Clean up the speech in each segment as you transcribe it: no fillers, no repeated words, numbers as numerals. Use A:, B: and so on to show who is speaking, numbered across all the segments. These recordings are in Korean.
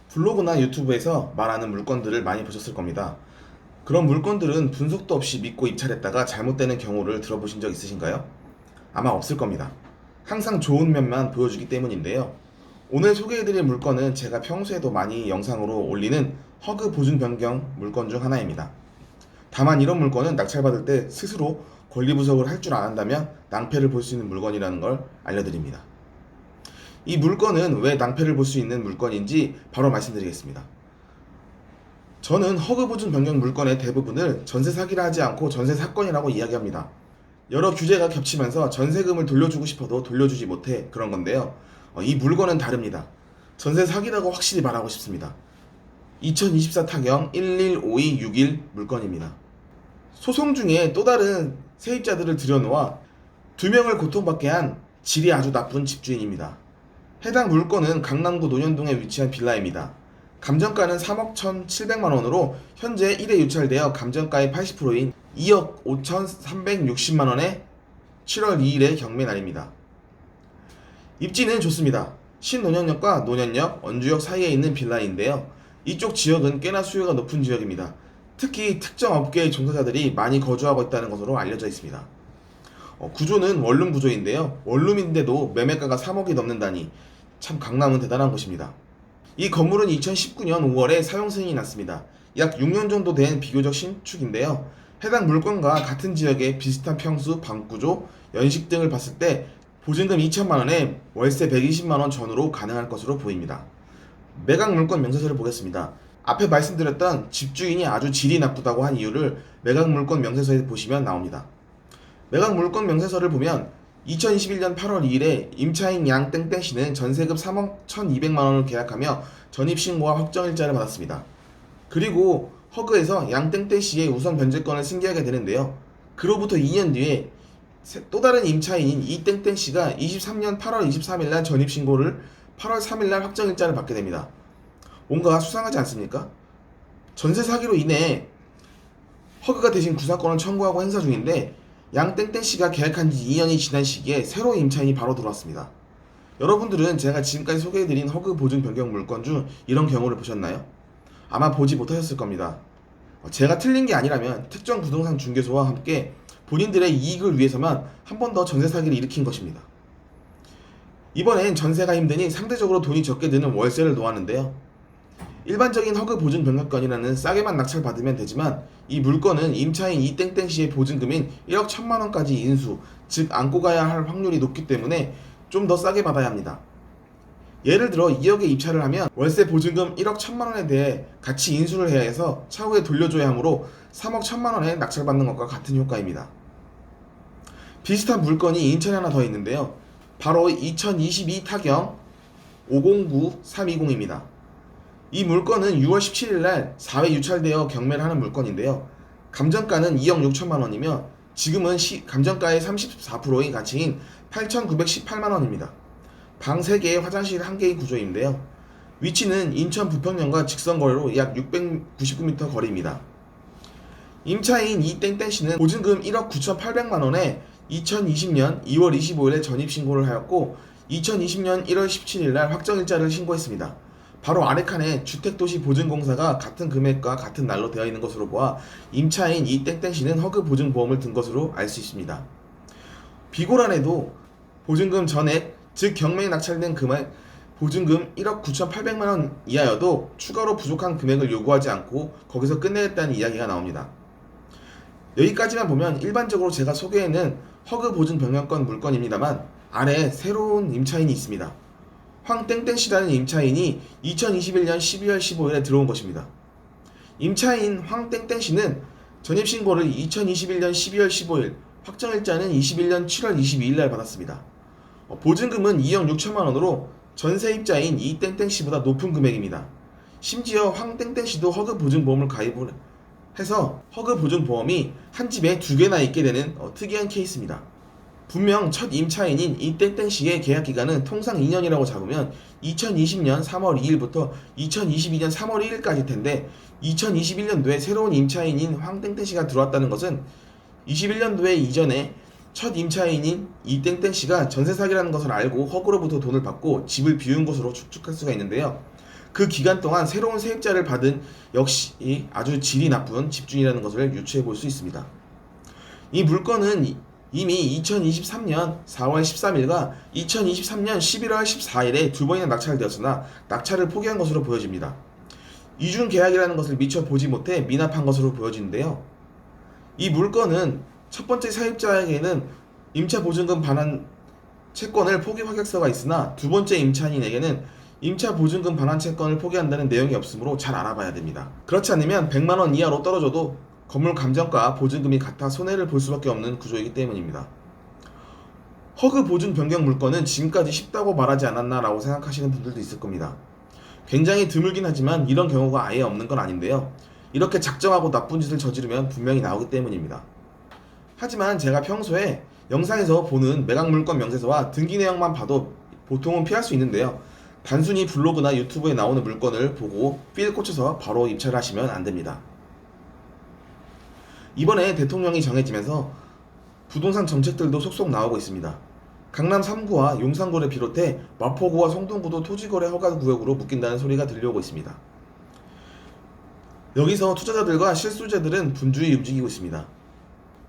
A: 블로그나 유튜브에서 말하는 물건들을 많이 보셨을 겁니다. 그런 물건들은 분석도 없이 믿고 입찰했다가 잘못되는 경우를 들어보신 적 있으신가요? 아마 없을 겁니다. 항상 좋은 면만 보여주기 때문인데요. 오늘 소개해드릴 물건은 제가 평소에도 많이 영상으로 올리는 허그 보증 변경 물건 중 하나입니다. 다만 이런 물건은 낙찰받을 때 스스로 권리부석을 할 줄 안다면 낭패를 볼 수 있는 물건이라는 걸 알려드립니다. 이 물건은 왜 낭패를 볼 수 있는 물건인지 바로 말씀드리겠습니다. 저는 허그 보증 변경 물건의 대부분을 전세 사기를 하지 않고 전세 사건이라고 이야기합니다. 여러 규제가 겹치면서 전세금을 돌려주고 싶어도 돌려주지 못해 그런 건데요. 이 물건은 다릅니다. 전세 사기라고 확실히 말하고 싶습니다. 2024 타경 115261 물건입니다. 소송 중에 또 다른 세입자들을 들여놓아 2명을 고통받게 한 질이 아주 나쁜 집주인입니다. 해당 물건은 강남구 논현동에 위치한 빌라입니다. 감정가는 3억 1,700만원으로 현재 1회 유찰되어 감정가의 80%인 2억 5,360만원에 7월 2일에 경매 날입니다. 입지는 좋습니다. 신논현역과 논현역, 원주역 사이에 있는 빌라인데요. 이쪽 지역은 꽤나 수요가 높은 지역입니다. 특히 특정 업계의 종사자들이 많이 거주하고 있다는 것으로 알려져 있습니다. 구조는 원룸 구조인데요. 원룸인데도 매매가가 3억이 넘는다니 참 강남은 대단한 곳입니다. 이 건물은 2019년 5월에 사용 승인이 났습니다. 약 6년 정도 된 비교적 신축인데요. 해당 물건과 같은 지역의 비슷한 평수, 방구조, 연식 등을 봤을 때 보증금 2천만원에 월세 120만원 전후로 가능할 것으로 보입니다. 매각 물건 명세서를 보겠습니다. 앞에 말씀드렸던 집주인이 아주 질이 나쁘다고 한 이유를 매각 물건 명세서에 보시면 나옵니다. 매각 물건 명세서를 보면 2021년 8월 2일에 임차인 양 땡땡씨는 전세금 3억 1200만원을 계약하며 전입신고와 확정일자를 받았습니다. 그리고 허그에서 양 땡땡씨의 우선 변제권을 승계하게 되는데요. 그로부터 2년 뒤에 또 다른 임차인인 이 땡땡씨가 23년 8월 23일날 전입신고를 8월 3일날 확정일자를 받게 됩니다. 뭔가 수상하지 않습니까? 전세 사기로 인해 허그가 대신 구상권을 청구하고 행사 중인데 양 땡땡씨가 계약한 지 2년이 지난 시기에 새로운 임차인이 바로 들어왔습니다. 여러분들은 제가 지금까지 소개해드린 허그 보증 변경 물건 중 이런 경우를 보셨나요? 아마 보지 못하셨을 겁니다. 제가 틀린 게 아니라면 특정 부동산 중개소와 함께 본인들의 이익을 위해서만 한 번 더 전세 사기를 일으킨 것입니다. 이번엔 전세가 힘드니 상대적으로 돈이 적게 드는 월세를 놓았는데요. 일반적인 허그 보증 변경권이라는 싸게만 낙찰받으면 되지만 이 물건은 임차인 이 땡땡씨의 보증금인 1억 1천만원까지 인수, 즉 안고 가야 할 확률이 높기 때문에 좀 더 싸게 받아야 합니다. 예를 들어 2억에 입찰을 하면 월세 보증금 1억 1천만원에 대해 같이 인수를 해야 해서 차후에 돌려줘야 하므로 3억 1천만원에 낙찰받는 것과 같은 효과입니다. 비슷한 물건이 인천에 하나 더 있는데요. 바로 2022 타경 509320입니다. 이 물건은 6월 17일날 4회 유찰되어 경매를 하는 물건인데요. 감정가는 2억 6천만원이며 지금은 감정가의 34%의 가치인 8,918만원입니다. 방 3개에 화장실 1개의 구조인데요. 위치는 인천 부평역과 직선거리로 약 699m 거리입니다. 임차인 이 땡땡씨는 보증금 1억 9,800만원에 2020년 2월 25일에 전입신고를 하였고 2020년 1월 17일날 확정일자를 신고했습니다. 바로 아래 칸에 주택도시보증공사가 같은 금액과 같은 날로 되어 있는 것으로 보아 임차인 이 땡땡씨는 허그 보증보험을 든 것으로 알 수 있습니다. 비고란에도 보증금 전액, 즉 경매에 낙찰된 금액 보증금 1억 9,800만원 이하여도 추가로 부족한 금액을 요구하지 않고 거기서 끝내겠다는 이야기가 나옵니다. 여기까지만 보면 일반적으로 제가 소개하는 허그 보증 변경권 물건입니다만 아래에 새로운 임차인이 있습니다. 황땡땡씨라는 임차인이 2021년 12월 15일에 들어온 것입니다. 임차인 황땡땡씨는 전입신고를 2021년 12월 15일, 확정일자는 21년 7월 22일날 받았습니다. 보증금은 2억 6천만원으로 전세입자인 이 땡땡씨보다 높은 금액입니다. 심지어 황땡땡씨도 허그 보증보험을 가입을 해서 허그 보증보험이 한 집에 2개나 있게 되는 특이한 케이스입니다. 분명 첫 임차인인 이 땡땡씨의 계약기간은 통상 2년이라고 잡으면 2020년 3월 2일부터 2022년 3월 1일까지일 텐데 2021년도에 새로운 임차인인 황땡땡씨가 들어왔다는 것은 21년도에 이전에 첫 임차인인 이 땡땡씨가 전세 사기라는 것을 알고 허그로부터 돈을 받고 집을 비운 것으로 추측할 수가 있는데요. 그 기간 동안 새로운 세입자를 받은 역시 아주 질이 나쁜 집주인이라는 것을 유추해 볼 수 있습니다. 이 물건은 이미 2023년 4월 13일과 2023년 11월 14일에 두 번이나 낙찰되었으나 낙찰을 포기한 것으로 보여집니다. 이중 계약이라는 것을 미처 보지 못해 미납한 것으로 보여지는데요. 이 물건은 첫 번째 세입자에게는 임차 보증금 반환 채권을 포기 확약서가 있으나 두 번째 임차인에게는 임차 보증금 반환 채권을 포기한다는 내용이 없으므로 잘 알아봐야 됩니다. 그렇지 않으면 100만 원 이하로 떨어져도 건물 감정과 보증금이 같아 손해를 볼 수밖에 없는 구조이기 때문입니다. 허그 보증 변경 물건은 지금까지 쉽다고 말하지 않았나 라고 생각하시는 분들도 있을 겁니다. 굉장히 드물긴 하지만 이런 경우가 아예 없는 건 아닌데요. 이렇게 작정하고 나쁜 짓을 저지르면 분명히 나오기 때문입니다. 하지만 제가 평소에 영상에서 보는 매각 물건 명세서와 등기 내용만 봐도 보통은 피할 수 있는데요. 단순히 블로그나 유튜브에 나오는 물건을 보고 필 꽂혀서 바로 입찰을 하시면 안 됩니다. 이번에 대통령이 정해지면서 부동산 정책들도 속속 나오고 있습니다. 강남 3구와 용산구를 비롯해 마포구와 성동구도 토지거래 허가 구역으로 묶인다는 소리가 들려오고 있습니다. 여기서 투자자들과 실수요자들은 분주히 움직이고 있습니다.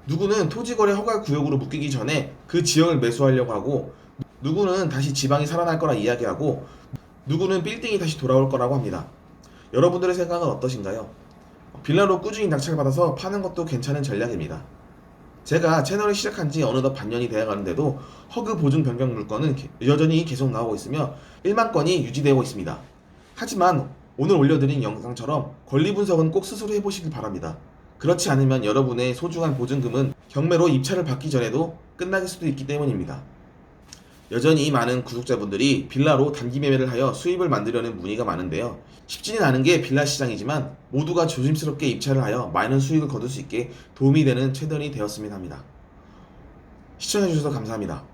A: 누구는 토지거래 허가 구역으로 묶이기 전에 그 지역을 매수하려고 하고, 누구는 다시 지방이 살아날 거라 이야기하고, 누구는 빌딩이 다시 돌아올 거라고 합니다. 여러분들의 생각은 어떠신가요? 빌라로 꾸준히 낙찰받아서 파는 것도 괜찮은 전략입니다. 제가 채널을 시작한 지 어느덧 반년이 되어가는데도 허그 보증 변경 물건은 여전히 계속 나오고 있으며 1만 건이 유지되고 있습니다. 하지만 오늘 올려드린 영상처럼 권리 분석은 꼭 스스로 해보시길 바랍니다. 그렇지 않으면 여러분의 소중한 보증금은 경매로 입찰을 받기 전에도 끝날 수도 있기 때문입니다. 여전히 많은 구독자분들이 빌라로 단기 매매를 하여 수입을 만들려는 문의가 많은데요. 쉽지는 않은 게 빌라 시장이지만 모두가 조심스럽게 입찰을 하여 많은 수익을 거둘 수 있게 도움이 되는 채널이 되었으면 합니다. 시청해주셔서 감사합니다.